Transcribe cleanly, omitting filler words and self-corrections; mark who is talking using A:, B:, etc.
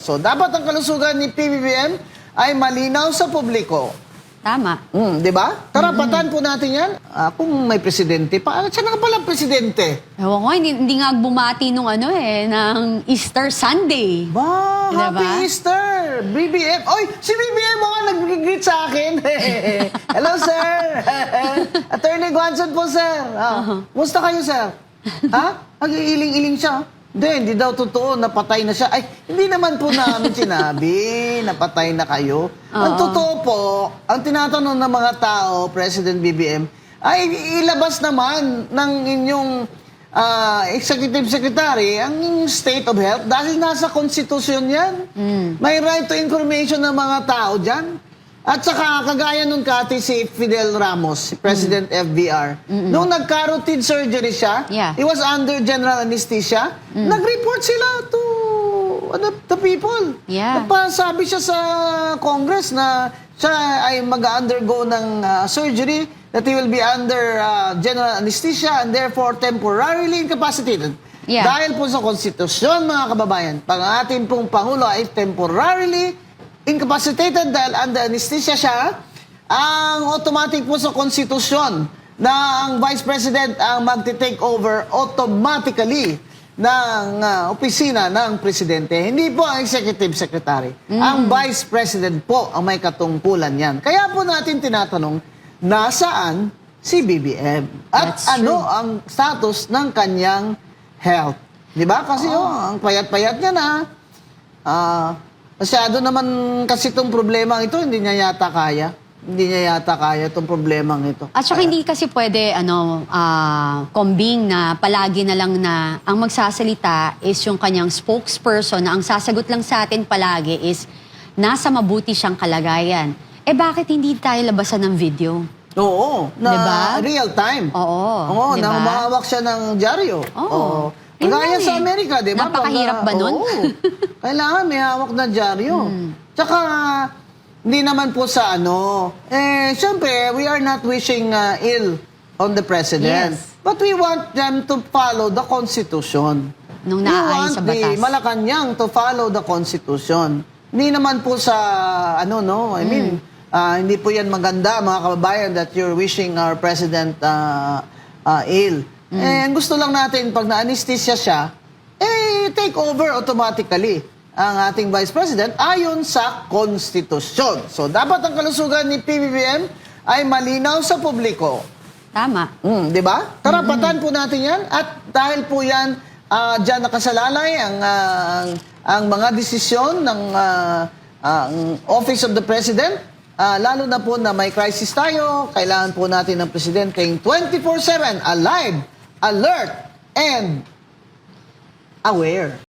A: So, dapat ang kalusugan ni PBBM ay malinaw sa publiko.
B: Tama.
A: Di ba? Karapatan po natin yan. Kung may presidente pa, siya na pala presidente.
B: Ewan ko, hindi nga bumati nung ng Easter Sunday.
A: Ba,
B: Diba?
A: Happy Easter! BBM. Oy, si BBM mga nag-greet sa akin. Hello, sir. Attorney Guanzon po, sir. Musta kayo, sir? Ha? Nag-iiling-iling siya. Hindi daw totoo, napatay na siya. Ay, hindi naman po namin sinabi, napatay na kayo. Ang totoo po, ang tinatanong ng mga tao, President BBM, ay ilabas naman ng inyong Executive Secretary ang inyong state of health dahil nasa konstitusyon yan. May right to information ng mga tao dyan. At saka, kagaya nung kati si Fidel Ramos, si President FBR, nung nagka-routine surgery siya, he was under general anesthesia, nag-report sila to the people. Nagpasabi siya sa Congress na siya ay mag-undergo ng surgery, that he will be under general anesthesia and therefore temporarily incapacitated. Dahil po sa konstitusyon, mga kababayan, pang ating pong Pangulo ay temporarily incapacitated dahil under anesthesia siya, ang automatic po sa konstitusyon na ang Vice President ang magti-take over automatically ng opisina ng Presidente. Hindi po ang Executive Secretary. Ang Vice President po ang may katungkulan yan. Kaya po natin tinatanong, nasaan si BBM? At ano ang status ng kanyang health? Di ba? Kasi ang payat-payat niya na. Masyado naman kasi itong problema ito, hindi niya yata kaya. Hindi niya yata kaya itong problemang ito.
B: At saka hindi kasi pwede, kombing na palagi na lang na ang magsasalita is yung kanyang spokesperson na ang sasagot lang sa atin palagi is nasa mabuti siyang kalagayan. Eh bakit hindi tayo labasan ng video?
A: Oo, na
B: diba?
A: real time.
B: Oo,
A: diba? Na humahawak siya ng dyaryo.
B: Oo.
A: Kagaya sa Amerika, di ba?
B: Napakahirap ba nun?
A: Kailangan may hawak na dyaryo. Tsaka, hindi naman po sa siyempre, we are not wishing ill on the President. But we want them to follow the Constitution.
B: Nung naayon sa batas.
A: We want the Malacanang to follow the Constitution. Hindi naman po sa, I mean, hindi po yan maganda, mga kababayan, that you're wishing our President ill. Gusto lang natin, pag na-anesthesia siya, take over automatically ang ating Vice President ayon sa Konstitusyon. So, dapat ang kalusugan ni PBBM ay malinaw sa publiko.
B: Tama.
A: Di ba? Karapatan po natin yan. At dahil po yan, dyan nakasalalay ang mga desisyon ng Office of the President, lalo na po na may crisis tayo, kailangan po natin ng Presidente yung 24/7 alive, alert, and aware.